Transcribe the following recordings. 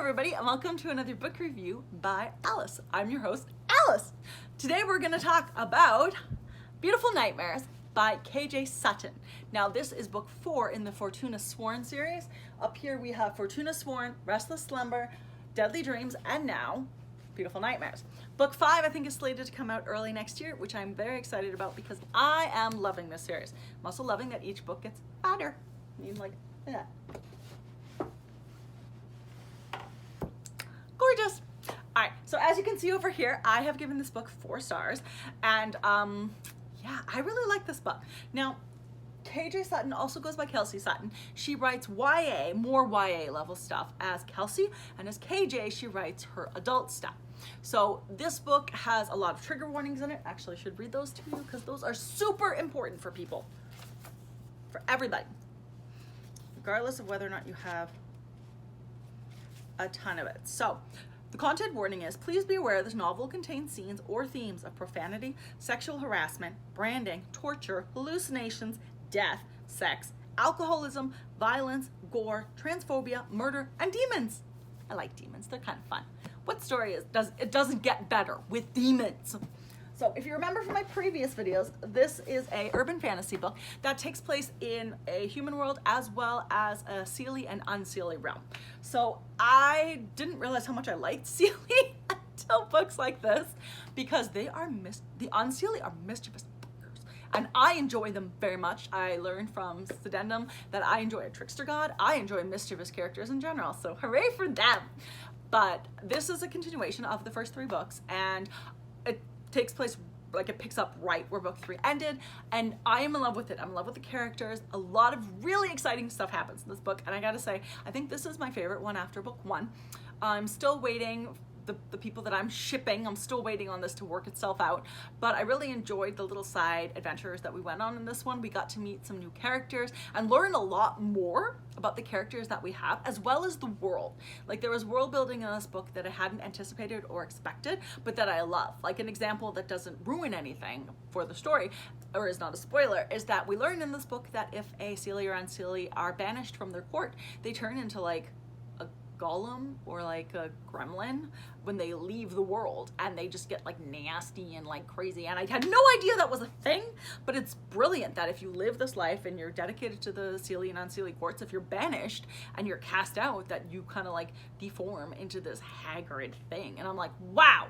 everybody, and welcome to another book review by Alice. I'm your host, Alice. Today we're going to talk about Beautiful Nightmares by KJ Sutton. Now this is book 4 in the Fortuna Sworn series. Up here we have Fortuna Sworn, Restless Slumber, Deadly Dreams, and now Beautiful Nightmares. Book 5 I think is slated to come out early next year, which I'm very excited about because I am loving this series. I'm also loving that each book gets fatter. I mean, like that. Gorgeous. All right, so as you can see over here, I have given this book 4 stars, and yeah, I really like this book. Now, KJ Sutton also goes by Kelsey Sutton. She writes YA, more YA level stuff as Kelsey, and as KJ, she writes her adult stuff. So this book has a lot of trigger warnings in it. Actually, I should read those to you because those are super important for people, for everybody, regardless of whether or not you have a ton of it. So the content warning is, please be aware this novel contains scenes or themes of profanity, sexual harassment, branding, torture, hallucinations, death, sex, alcoholism, violence, gore, transphobia, murder, and demons. I like demons, they're kind of fun. What story doesn't get better with demons? So if you remember from my previous videos, this is a urban fantasy book that takes place in a human world as well as a Seelie and Unseelie realm. So I didn't realize how much I liked Seelie until books like this, because the Unseelie are mischievous fuckers, and I enjoy them very much. I learned from Sedendum that I enjoy a trickster god. I enjoy mischievous characters in general, so hooray for them. But this is a continuation of the first 3 books, and it takes place, like, it picks up right where book 3 ended, and I am in love with it. I'm in love with the characters. A lot of really exciting stuff happens in this book, and I gotta say, I think this is my favorite one after book 1. I'm still waiting, the people that I'm shipping, I'm still waiting on this to work itself out, but I really enjoyed the little side adventures that we went on in this one. We got to meet some new characters and learn a lot more about the characters that we have, as well as the world. Like, there was world building in this book that I hadn't anticipated or expected, but that I love. Like, an example that doesn't ruin anything for the story, or is not a spoiler, is that we learn in this book that if a Seelie or Unseelie are banished from their court, they turn into like a golem or like a gremlin when they leave the world, and they just get like nasty and like crazy. And I had no idea that was a thing, but it's brilliant that if you live this life and you're dedicated to the Seelie and Unseelie courts, if you're banished and you're cast out, that you kind of like deform into this haggard thing. And I'm like, wow,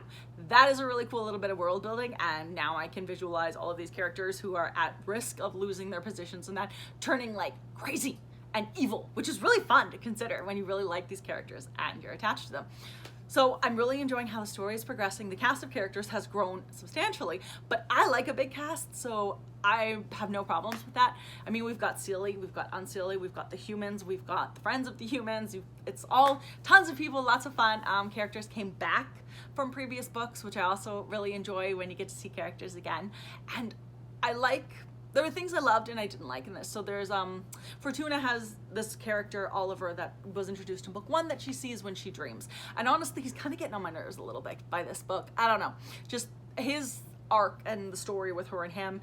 that is a really cool little bit of world building. And now I can visualize all of these characters who are at risk of losing their positions and that turning like crazy and evil, which is really fun to consider when you really like these characters and you're attached to them. So I'm really enjoying how the story is progressing. The cast of characters has grown substantially, but I like a big cast, so I have no problems with that. I mean, we've got Seelie, we've got Unseelie, we've got the humans, we've got the friends of the humans. It's all tons of people, lots of fun. Characters came back from previous books, which I also really enjoy when you get to see characters again. And there were things I loved and I didn't like in this. So there's, Fortuna has this character, Oliver, that was introduced in book 1 that she sees when she dreams. And honestly, he's kind of getting on my nerves a little bit by this book. I don't know. Just his arc and the story with her and him,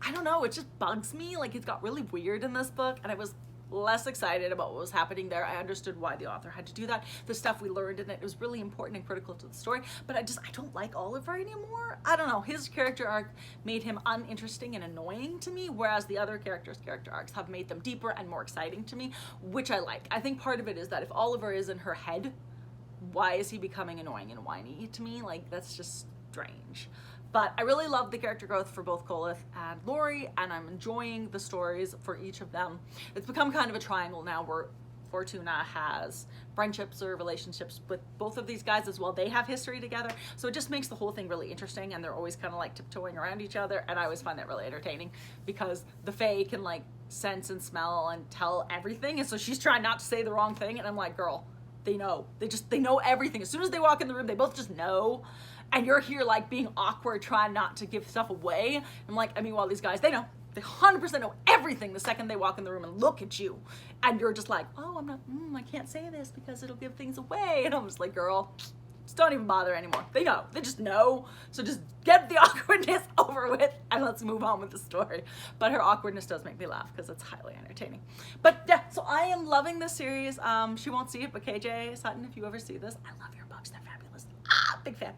I don't know, it just bugs me. Like, it got really weird in this book, and I was less excited about what was happening there. I understood why the author had to do that. The stuff we learned in it was really important and critical to the story, but I don't like Oliver anymore. I don't know, his character arc made him uninteresting and annoying to me, whereas the other characters' character arcs have made them deeper and more exciting to me, which I like. I think part of it is that if Oliver is in her head, why is he becoming annoying and whiny to me? Like, that's just strange. But I really love the character growth for both Collith and Laurie, and I'm enjoying the stories for each of them. It's become kind of a triangle now where Fortuna has friendships or relationships with both of these guys as well. They have history together, so it just makes the whole thing really interesting, and they're always kind of like tiptoeing around each other, and I always find that really entertaining because the Fae can like sense and smell and tell everything, and so she's trying not to say the wrong thing, and I'm like, girl, they know. They know everything. As soon as they walk in the room, they both just know. And you're here like being awkward, trying not to give stuff away. I'm like, I mean, well, these guys, they know. They 100% know everything the second they walk in the room and look at you. And you're just like, oh, I can't say this because it'll give things away. And I'm just like, girl, just don't even bother anymore. They know. They just know. So just get the awkwardness over with and let's move on with the story. But her awkwardness does make me laugh because it's highly entertaining. But yeah, so I am loving this series. She won't see it, but KJ Sutton, if you ever see this, I love your books. They're fabulous. Big fan.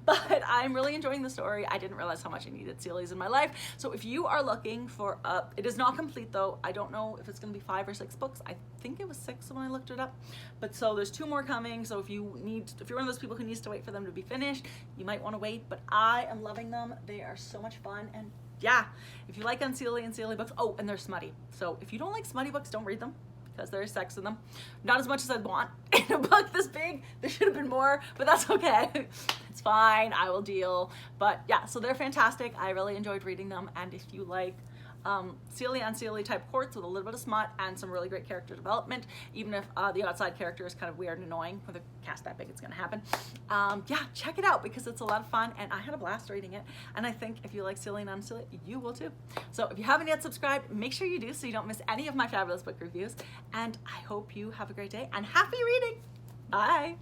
But I'm really enjoying the story. I didn't realize how much I needed Sealies in my life. So if you are looking for it is not complete though. I don't know if it's going to be 5 or 6 books. I think it was 6 when I looked it up. But so there's 2 more coming. So if you're one of those people who needs to wait for them to be finished, you might want to wait. But I am loving them. They are so much fun. And yeah, if you like Unseelie and Sealy books, oh, and they're smutty. So if you don't like smutty books, don't read them, because there is sex in them. Not as much as I'd want in a book this big. There should have been more, but that's okay. It's fine, I will deal. But yeah, so they're fantastic. I really enjoyed reading them. And if you like Sealy and Sealy type courts with a little bit of smut and some really great character development, even if the outside character is kind of weird and annoying, with a cast that big it's gonna happen, yeah, check it out because it's a lot of fun and I had a blast reading it. And I think if you like Sealy and Unsealy, you will too. So if you haven't yet subscribed, make sure you do so you don't miss any of my fabulous book reviews. And I hope you have a great day and happy reading. Bye.